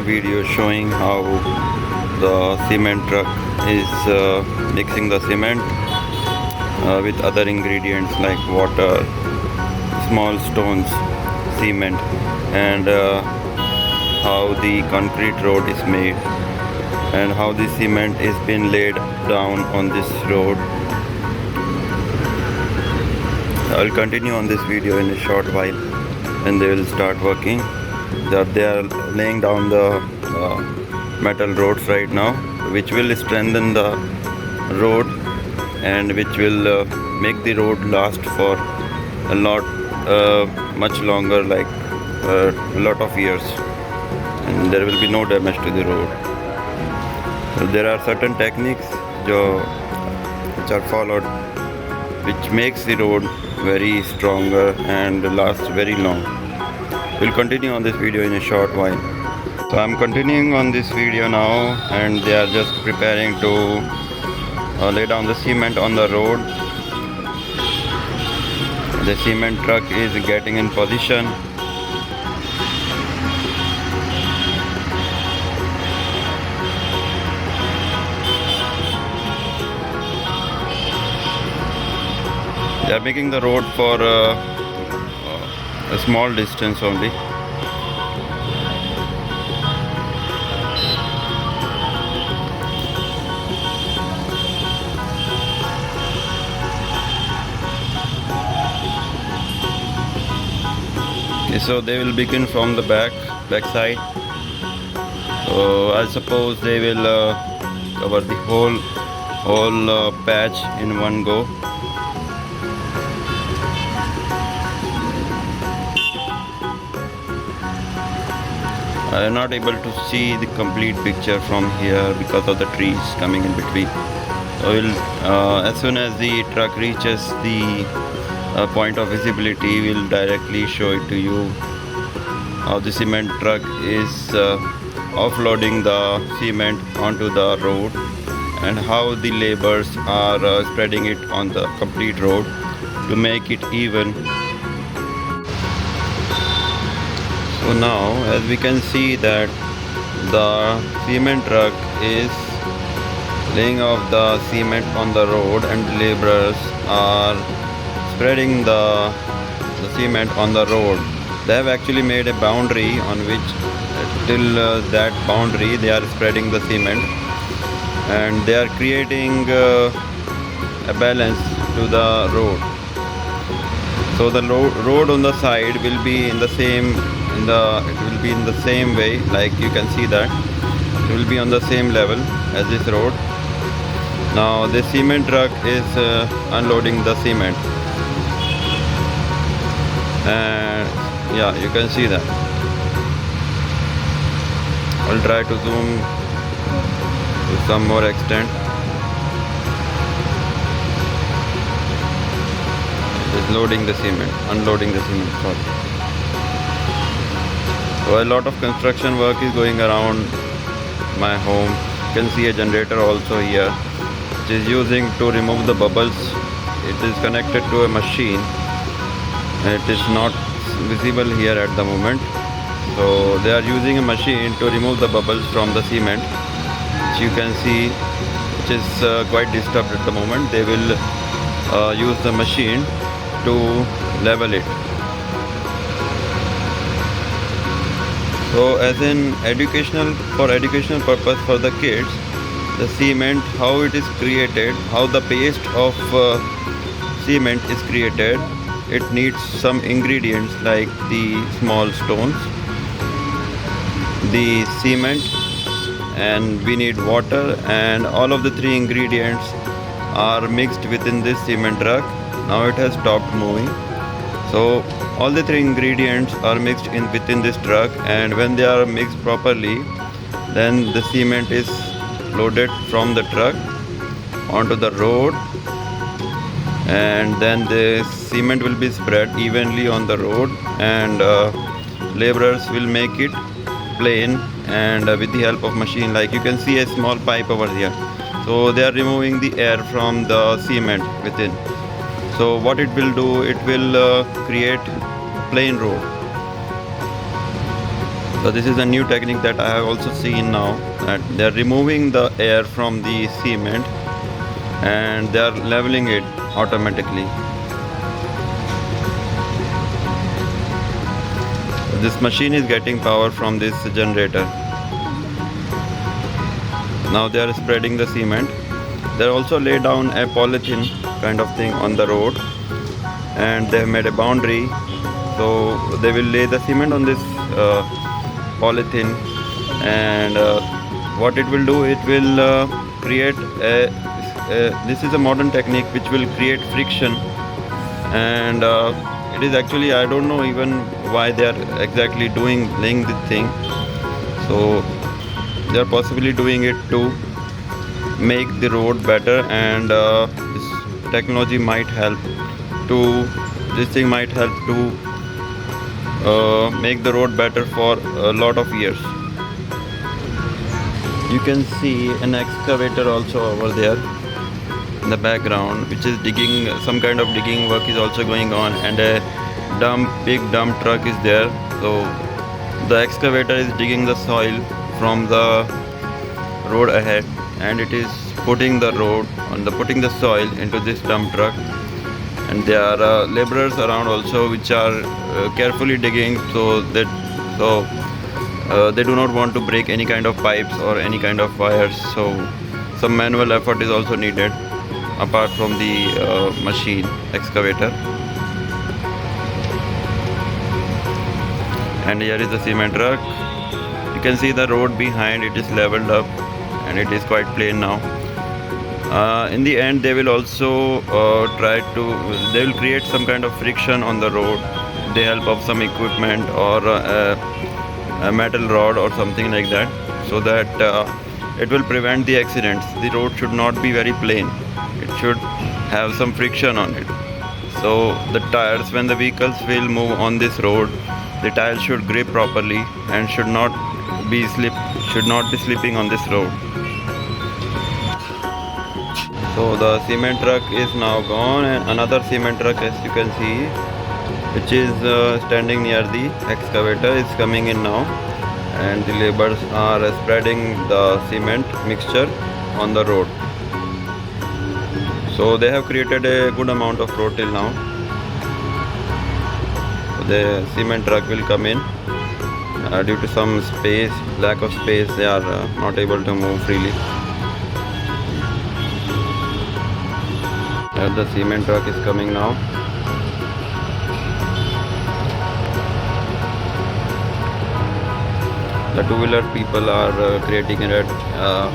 video showing how the cement truck is mixing the cement with other ingredients like water, small stones, cement, and how the concrete road is made and how the cement is being laid down on this road. I'll continue on this video in a short while and they will start working. They are laying down the metal roads right now, which will strengthen the road and which will make the road last for a lot much longer, like a lot of years, and there will be no damage to the road. So there are certain techniques which are followed, which makes the road very stronger and lasts very long. We'll continue on this video in a short while. So I'm continuing on this video now, and they are just preparing to lay down the cement on the road. The cement truck is getting in position. They are making the road for a small distance only. Okay, so they will begin from the back side. So I suppose they will cover the whole patch in one go. I am not able to see the complete picture from here because of the trees coming in between. So as soon as the truck reaches the point of visibility, we'll directly show it to you how the cement truck is offloading the cement onto the road and how the laborers are spreading it on the complete road to make it even. So now, as we can see that the cement truck is laying off the cement on the road and the laborers are spreading the cement on the road. They have actually made a boundary on which till that boundary they are spreading the cement, and they are creating a balance to the road. So the road on the side will be in the same way, like you can see that it will be on the same level as this road. Now the cement truck is unloading the cement, and yeah, you can see that. I'll try to zoom to some more extent. It's loading the cement, unloading the cement, sorry. So a lot of construction work is going around my home. You can see a generator also here, which is using to remove the bubbles. It is connected to a machine. It is not visible here at the moment. So they are using a machine to remove the bubbles from the cement, which you can see, which is quite disturbed at the moment. They will use the machine to level it. So as in educational purpose for the kids, the cement, how it is created, how the paste of cement is created, it needs some ingredients like the small stones, the cement, and we need water, and all of the three ingredients are mixed within this cement truck. Now it has stopped moving. So all the three ingredients are mixed within this truck, and when they are mixed properly, then the cement is loaded from the truck onto the road, and then the cement will be spread evenly on the road, and laborers will make it plain, and with the help of machine, like you can see a small pipe over here. So they are removing the air from the cement within. So what it will do, it will create plain road. So this is a new technique that I have also seen now, that they are removing the air from the cement and they are leveling it automatically. This machine is getting power from this generator. Now they are spreading the cement. They also lay down a polythene kind of thing on the road, and they have made a boundary. So they will lay the cement on this polythene, and what it will do, it will create this is a modern technique which will create friction, and it is actually, I don't know even why they are exactly laying this thing. So they are possibly doing it to make the road better, and this technology might help to this thing might help to make the road better for a lot of years. You can see an excavator also over there in the background, which is digging. Some kind of digging work is also going on, and a big dump truck is there. So the excavator is digging the soil from the road ahead, and it is putting the soil into this dump truck. And there are laborers around also, which are carefully digging, so they do not want to break any kind of pipes or any kind of wires. So some manual effort is also needed apart from the machine excavator. And here is the cement truck. You can see the road behind, it is leveled up and it is quite plain now. In the end, they will also they will create some kind of friction on the road with the help of some equipment or a metal rod or something like that, so that it will prevent the accidents. The road should not be very plain, it should have some friction on it. So the tires, when the vehicles will move on this road, the tires should grip properly and should not be slipping on this road. So the cement truck is now gone, and another cement truck, as you can see, which is standing near the excavator, is coming in now, and the laborers are spreading the cement mixture on the road. So they have created a good amount of road till now. The cement truck will come in. Due to some lack of space, they are not able to move freely. The cement truck is coming now. The two-wheeler people are creating it, are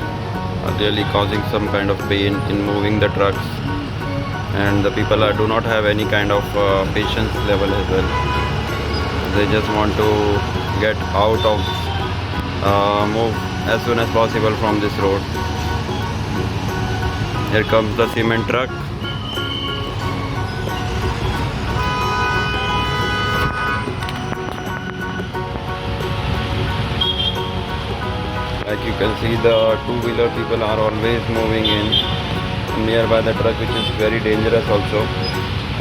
really causing some kind of pain in moving the trucks, and the people do not have any kind of patience level as well. They just want to get out of move as soon as possible from this road. Here comes the cement truck. Like you can see, the two-wheeler people are always moving in nearby the truck, which is very dangerous also.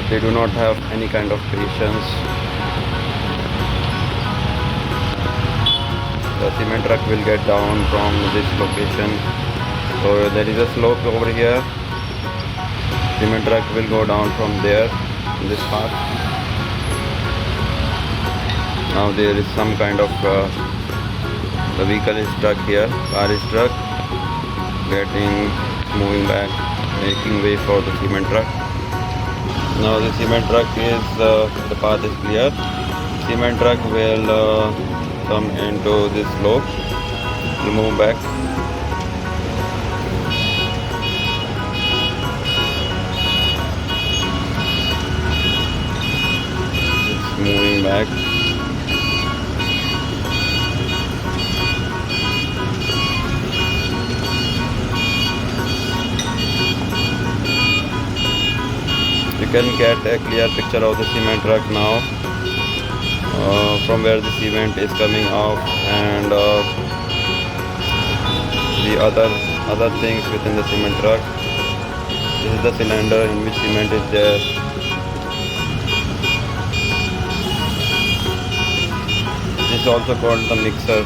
They do not have any kind of patience. The cement truck will get down from this location. So there is a slope over here. Cement truck will go down from there in this path. Now there is some kind of the vehicle is stuck here. Car is stuck, moving back, making way for the cement truck. Now the cement truck is the path is clear. Cement truck will come into this slope, will move back. It's moving back. You can get a clear picture of the cement truck now, from where the cement is coming out, and the other things within the cement truck. This is the cylinder in which cement is there. This is also called the mixer.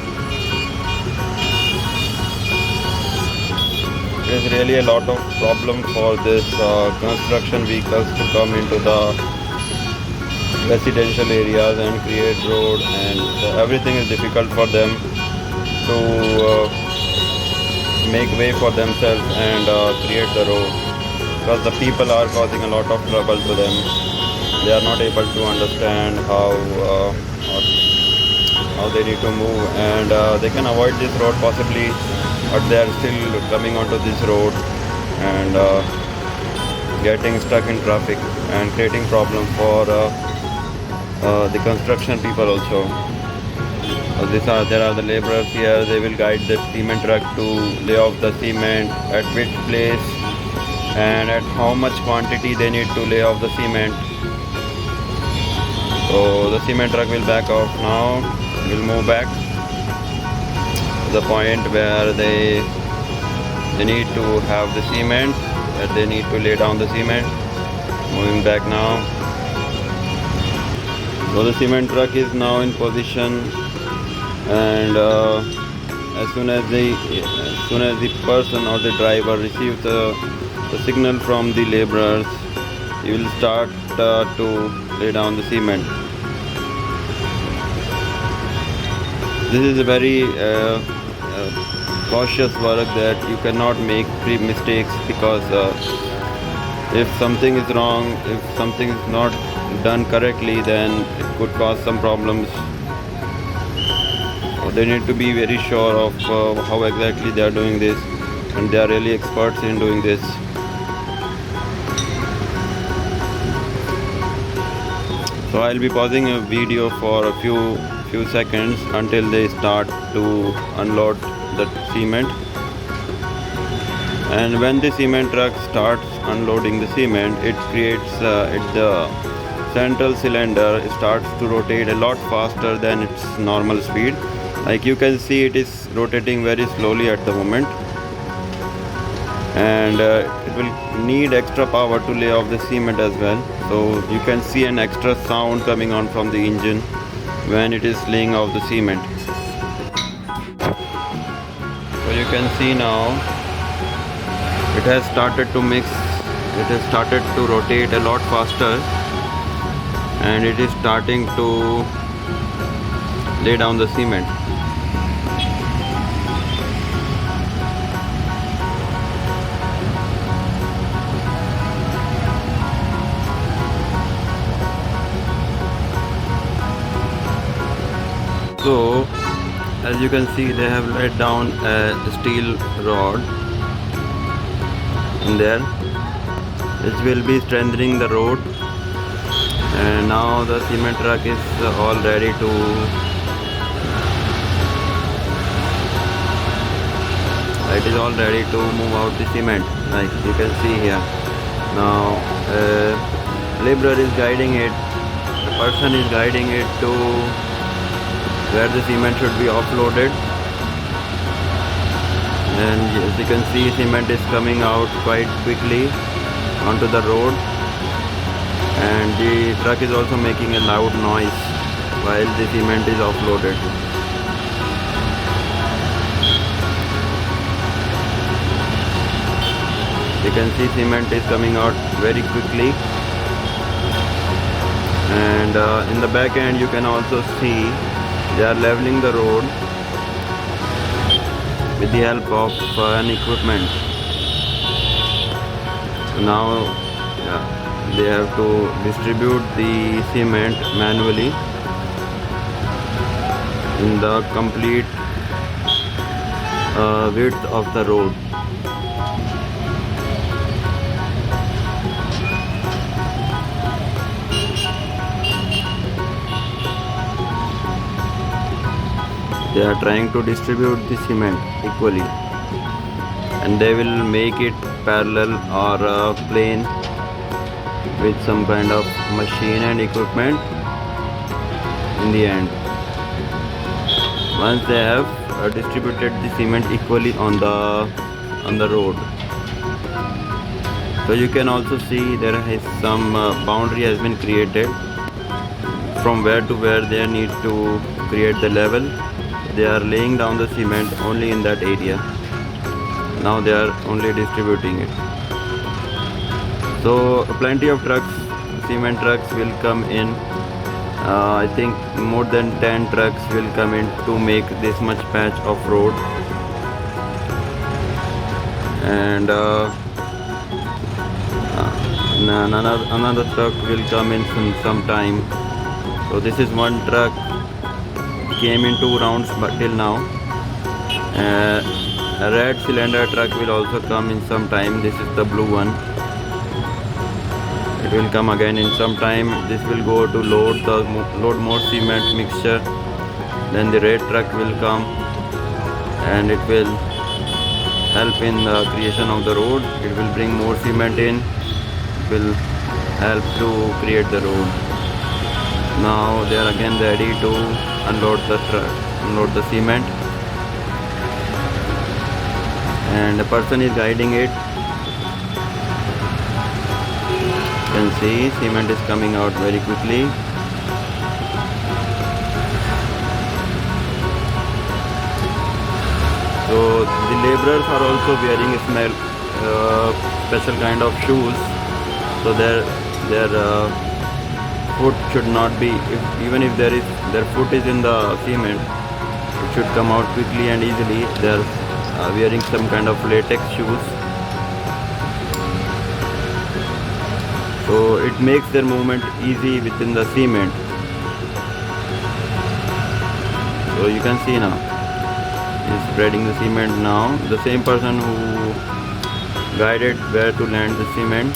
There is really a lot of problem for this construction vehicles to come into the residential areas and create road, and so everything is difficult for them to make way for themselves and create the road, because the people are causing a lot of trouble to them. They are not able to understand how they need to move, and they can avoid this road possibly, but they are still coming onto this road and getting stuck in traffic and creating problem for the construction people also. There are the laborers here. They will guide the cement truck to lay off the cement, at which place and at how much quantity they need to lay off the cement. So the cement truck will back off now. Will move back to the point where they need to have the cement, where they need to lay down the cement. Moving back now. So the cement truck is now in position, and as soon as the person or the driver receives the signal from the laborers, he will start to lay down the cement. This is a very cautious work that you cannot make mistakes, because if something is wrong, if something is not done correctly, then it could cause some problems. They need to be very sure of how exactly they are doing this, and they are really experts in doing this. So I'll be pausing a video for a few seconds until they start to unload the cement. And when the cement truck starts unloading the cement, it creates the central cylinder starts to rotate a lot faster than its normal speed. Like you can see, it is rotating very slowly at the moment, and it will need extra power to lay off the cement as well. So you can see an extra sound coming on from the engine when it is laying off the cement. So you can see now it has started to mix, it has started to rotate a lot faster, and it is starting to lay down the cement. So as you can see, they have laid down a steel rod in there, which will be strengthening the road. And now the cement truck is all ready to move out the cement, like you can see here. Now laborer is guiding it, the person is guiding it to where the cement should be offloaded. And as you can see, cement is coming out quite quickly onto the road, and the truck is also making a loud noise while the cement is offloaded. You can see cement is coming out very quickly, and in the back end you can also see they are leveling the road with the help of an equipment. Now they have to distribute the cement manually in the complete width of the road. They are trying to distribute the cement equally, and they will make it parallel or plain with some kind of machine and equipment in the end. Once they have distributed the cement equally on the road. So you can also see there is some boundary has been created from where to where they need to create the level, they are laying down the cement only in that area. Now they are only distributing it. So plenty of trucks, cement trucks will come in. I think more than 10 trucks will come in to make this much patch of road. And another truck will come in some time. So this is one truck, came in 2 rounds but till now. A red cylinder truck will also come in some time. This is the blue one. It will come again in some time. This will go to load more cement mixture. Then the red truck will come and it will help in the creation of the road. It will bring more cement in. It will help to create the road. Now they are again ready to unload the truck, unload the cement, and the person is guiding it. You can see cement is coming out very quickly. So the laborers are also wearing special kind of shoes, so their foot should not be, even if their foot is in the cement, it should come out quickly and easily. They are wearing some kind of latex shoes, so it makes their movement easy within the cement. So you can see now is spreading the cement. Now the same person who guided where to land the cement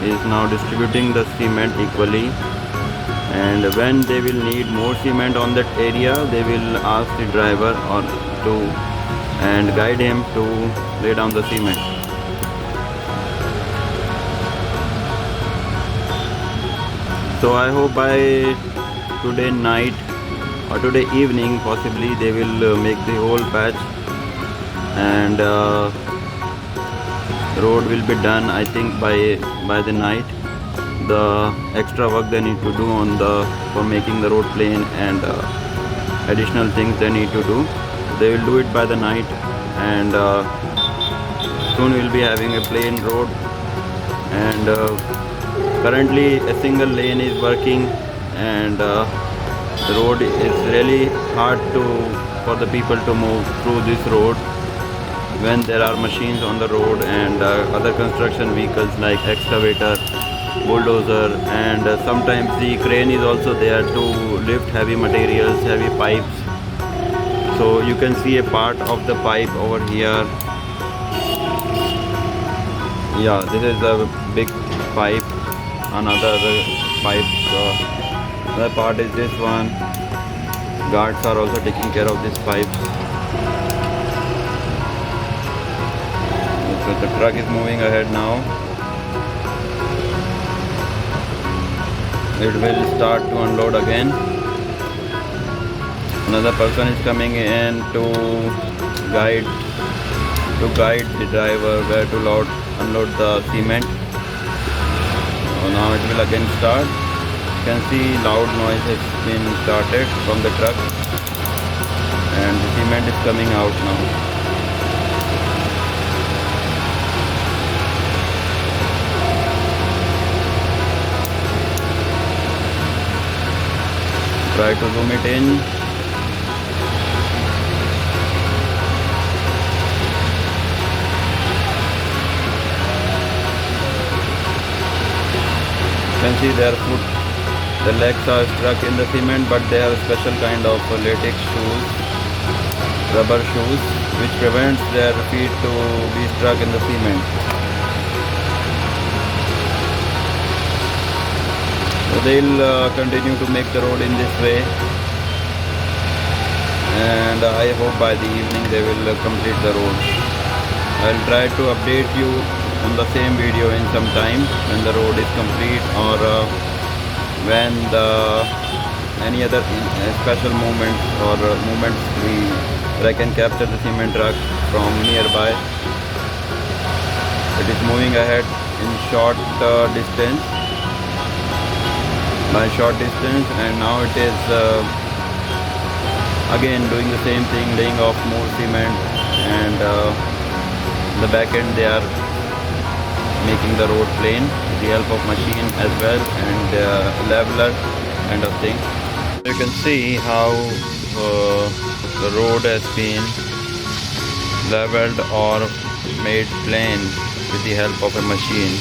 is now distributing the cement equally, and when they will need more cement on that area, they will ask the driver and guide him to lay down the cement. So I hope by today night or today evening possibly they will make the whole patch, and the road will be done. I think by the night. The extra work they need to do for making the road plain and additional things they need to do, they will do it by the night, and soon we will be having a plain road. And currently a single lane is working, and the road is really hard for the people to move through this road when there are machines on the road and other construction vehicles like excavator, bulldozer, and sometimes the crane is also there to lift heavy materials, heavy pipes. So you can see a part of the pipe over here. Yeah, this is a big pipe. Another pipe, another part is this one. Guards are also taking care of this pipe. So the truck is moving ahead now. It will start to unload again. Another person is coming in to guide the driver where to unload the cement. So now it will again start. You can see loud noise has been started from the truck, and the cement is coming out now. Try to zoom it in. You can see their foot, the legs are stuck in the cement, but they have special kind of latex shoes, rubber shoes, which prevents their feet to be stuck in the cement. So they'll continue to make the road in this way, and I hope by the evening they will complete the road. I'll try to update you on the same video in some time when the road is complete, or when any other special moments or moments where I can capture the cement truck from nearby. It is moving ahead in short distance, by short distance, and now it is again doing the same thing, laying off more cement, and the back end they are making the road plain with the help of machine as well, and leveler kind of thing. You can see how the road has been leveled or made plain with the help of a machine.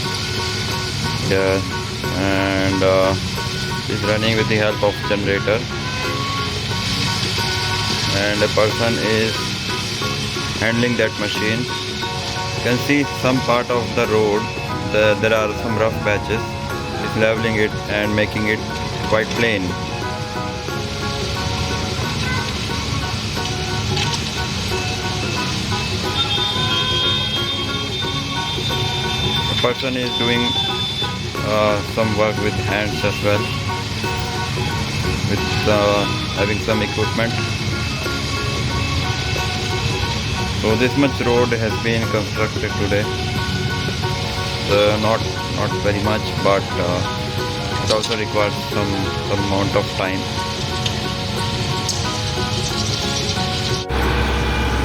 Yeah, and is running with the help of generator, and a person is handling that machine. You can see some part of the road, there are some rough patches. It's leveling it and making it quite plain. The person is doing some work with hands as well, with having some equipment. So this much road has been constructed today. Not very much, but it also requires some amount of time.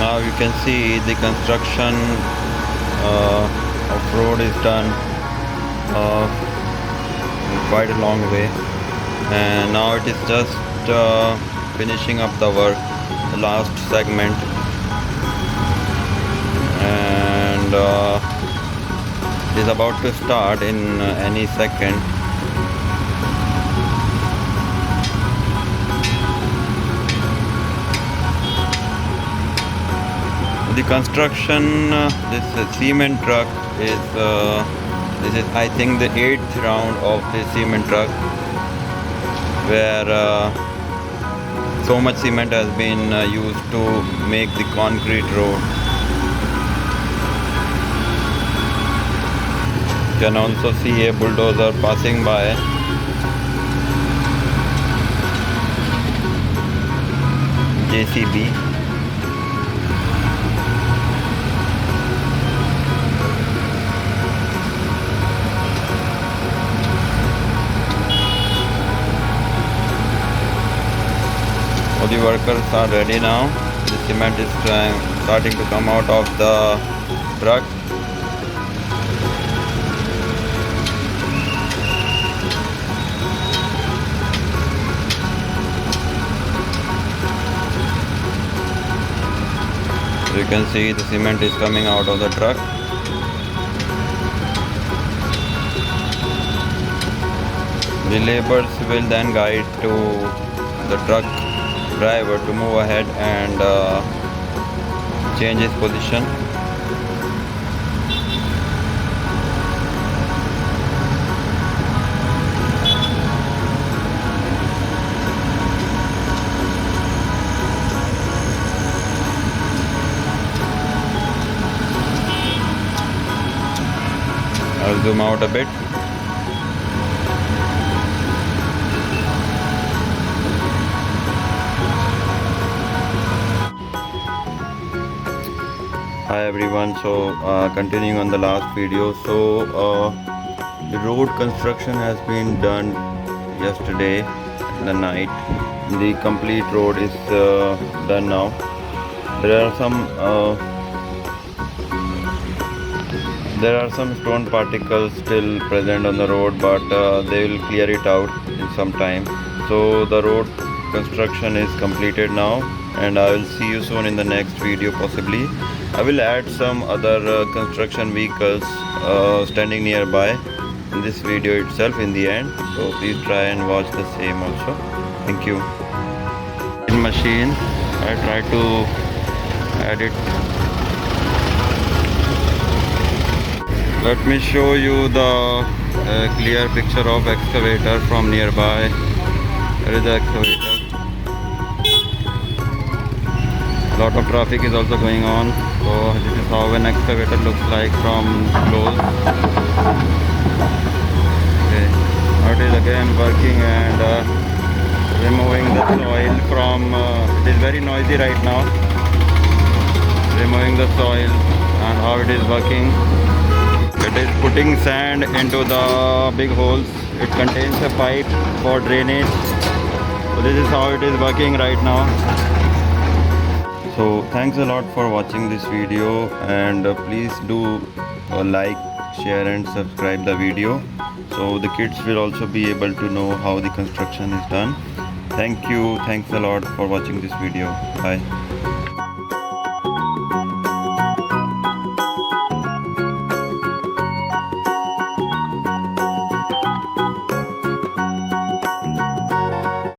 Now you can see the construction of road is done quite a long way, and now it is just finishing up the work, the last segment, and it is about to start in any second. The construction, this cement truck is this is, I think, the 8th round of the cement truck, where so much cement has been used to make the concrete road. You can also see a bulldozer passing by. JCB. All the workers are ready now. The cement is starting to come out of the truck. You can see the cement is coming out of the truck. The laborers will then guide to the truck driver to move ahead and change his position. I'll zoom out a bit. Hi everyone, so continuing on the last video, so the road construction has been done yesterday in the night. The complete road is done now. There are some stone particles still present on the road, but they will clear it out in some time. So the road construction is completed now, and I will see you soon in the next video. Possibly I will add some other construction vehicles standing nearby in this video itself in the end, so please try and watch the same also. Thank you. In machine, I try to add it. Let me show you the clear picture of excavator from nearby. There is the excavator. A lot of traffic is also going on. So this is how an excavator looks like from close. Okay, now it is again working and removing the soil from. It is very noisy right now. Removing the soil, and how it is working. It is putting sand into the big holes. It contains a pipe for drainage. So this is how it is working right now. So thanks a lot for watching this video, and please do like, share and subscribe the video, so the kids will also be able to know how the construction is done. Thank you. Thanks a lot for watching this video. Bye.